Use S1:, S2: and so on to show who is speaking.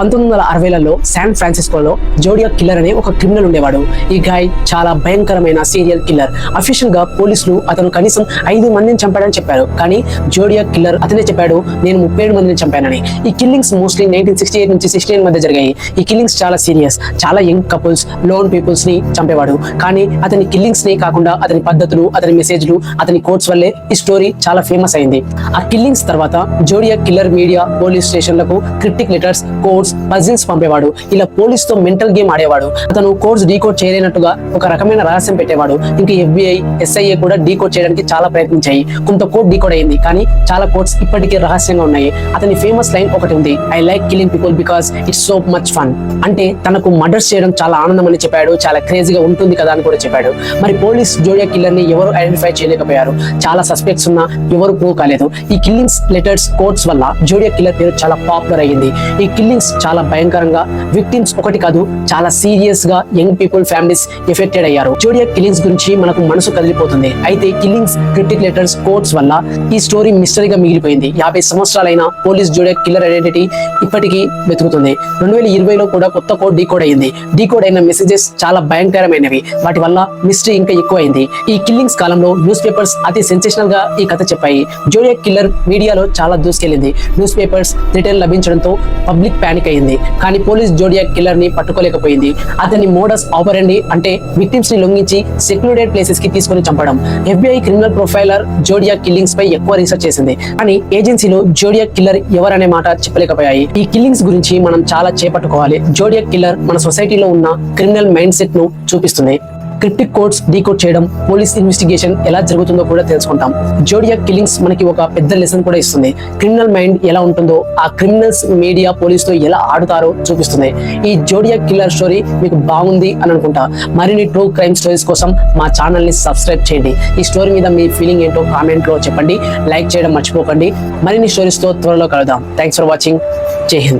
S1: 1960లలో San ఫ్రాన్సిస్కోలో zodiac killer అనే ఒక criminal ఉండేవాడు. ఈ గాయ్ చాలా భయంకరమైన సీరియల్ కిల్లర్. అఫీషియల్ గా పోలీసులు అతను కనీసం 5 మందిని చంపాడని చెప్పారు. కానీ జోడియాక్ కిల్లర్ అతనే చెప్పాడు, నేను 37 మందిని చంపానని. ఈ కిల్లింగ్స్ మోస్ట్లీ 1968 నుంచి 69 మధ్య జరిగాయి. ఈ కిల్లింగ్స్ చాలా సీరియస్. చాలా యంగ్ కపుల్స్, లోన్ పీపుల్స్ ని చంపేవాడు. కానీ అతని కిల్లింగ్స్ ని కాకుండా అతని పద్ధతులు, అతని మెసేజ్లు, అతని కోట్స్ వల్లే ఈ స్టోరీ చాలా ఫేమస్ అయింది. ఆ కిల్లింగ్స్ తర్వాత జోడియాక్ కిల్లర్ మీడియా, పోలీస్ స్టేషన్లకు క్రిప్టిక్ లెటర్స్, కోడ్స్, పజిల్స్ పంపేవాడు. ఇలా పోలీస్ తో మెంటల్ గేమ్ ఆడేవాడు. అతను కోడ్స్ డీకోడ్ చేయలేనట్టుగా ఒక రకమైన రహస్యం పెట్టేవాడు. ఇంకా FBI, SIA కూడా డీకోడ్ చేయడానికి చాలా ప్రయత్నించాయి. కొంత కోడ్ డీకోడ్ అయింది, కానీ చాలా కోడ్స్ ఇప్పటికీ రహస్యంగా ఉన్నాయి. అతని ఫేమస్ లైన్ ఒకటి ఉంది, I like killing people because it's so much fun. అంటే తనకు మర్డర్స్ చేయడం చాలా ఆనందం అని చెప్పాడు. చాలా క్రేజీగా ఉంటుంది కదా అని కూడా చెప్పాడు. మరి పోలీస్ జోడియాక్ కిల్లర్ ని ఎవరు ఐడెంటిఫై చేయలేకపోయారు. చాలా సస్పెక్ట్స్ ఉన్నా ఎవరు ప్రూవ్ కాలేదు. ఈ కిల్లింగ్స్, లెటర్స్, కోడ్స్ వల్ల జోడియాక్ కిల్లర్ పేరు చాలా పాపులర్ అయ్యింది. ఈ కిల్లింగ్స్ చాలా భయంకరంగా, విక్టిమ్స్ ఒకటి కాదు చాలా సీరియస్ గా యంగ్ పీపుల్, ఫ్యామిలీస్ ఎఫెక్టెడ్ అయ్యారు. జోడియాక్ కిల్లింగ్స్ గురించి మనకు మనసు కదిలిపోతుంది. అయితే కిల్లింగ్స్, క్రిప్టిక్ లెటర్స్, కోడ్స్ వల్ల ఈ స్టోరీ మిస్టరీగా మిగిలిపోయింది. 50 సంవత్సరాలైన పోలీస్ జోడియాక్ కిల్లర్ ఐడెంటిటీ ఇప్పటికీ వెతుకుతుంది. 2020లో కూడా కొత్త కోడ్ డీకోడ్ అయింది. డీకోడ్ అయిన మెసేజెస్ చాలా భయంకరమైనవి. వాటి వల్ల మిస్టరీ ఇంకా ఎక్కువైంది. ఈ కిల్లింగ్స్ కాలంలో న్యూస్ పేపర్స్ అతి సెన్సేషనల్ గా ఈ కథ చెప్పాయి. జోడియాక్ కిల్లర్ మీడియాలో చాలా దూసుకెళ్లింది. న్యూస్ పేపర్స్ రిటర్న్ లభించడంతో పబ్లిక్ పానిక్ అయింది. కానీ పోలీస్ జోడియాక్ కిల్లర్ ని పట్టుకోలేకపోయింది. అతని మోడస్ ఆపరెండి అంటే విక్టిమ్స్ ని లొంగించి సెక్లూడెడ్ ప్లేసెస్ కి తీసుకొని చంపడం. FBI criminal profiler Zodiac killings పై ఎక్కువ రీసెర్చ్ చేసింది. కానీ ఏజెన్సీలో జోడియాక్ కిల్లర్ ఎవరనే మాట చెప్పలేకపోయాయి. ఈ కిల్లింగ్స్ గురించి మనం చాలా చేపట్టుకోవాలి. జోడియాక్ కిల్లర్ మన సొసైటీలో ఉన్న క్రిమినల్ మైండ్ సెట్ ను చూపిస్తుంది. క్రిప్టిక్ కోడ్స్ డీకోడ్ చేయడం, పోలీస్ ఇన్వెస్టిగేషన్ ఎలా జరుగుతుందో కూడా తెలుసుకుంటాం. జోడియాక్ కిల్లింగ్స్ మనకి ఒక పెద్ద లెసన్ కూడా ఇస్తుంది. క్రిమినల్ మైండ్ ఎలా ఉంటుందో, ఆ క్రిమినల్స్ మీడియా, పోలీస్ తో ఎలా ఆడుతారో చూపిస్తుంది. ఈ జోడియాక్ కిల్లర్ స్టోరీ మీకు బాగుంది అని అనుకుంటా. మరిన్ని ట్రూ క్రైమ్ స్టోరీస్ కోసం మా ఛానల్ ని సబ్స్క్రైబ్ చేయండి. ఈ స్టోరీ మీద మీ ఫీలింగ్ ఏంటో కామెంట్ లో చెప్పండి. లైక్ చేయడం మర్చిపోకండి. మరిన్ని స్టోరీస్ తో త్వరలో కలుద్దాం. Thanks for watching. జై హింద్.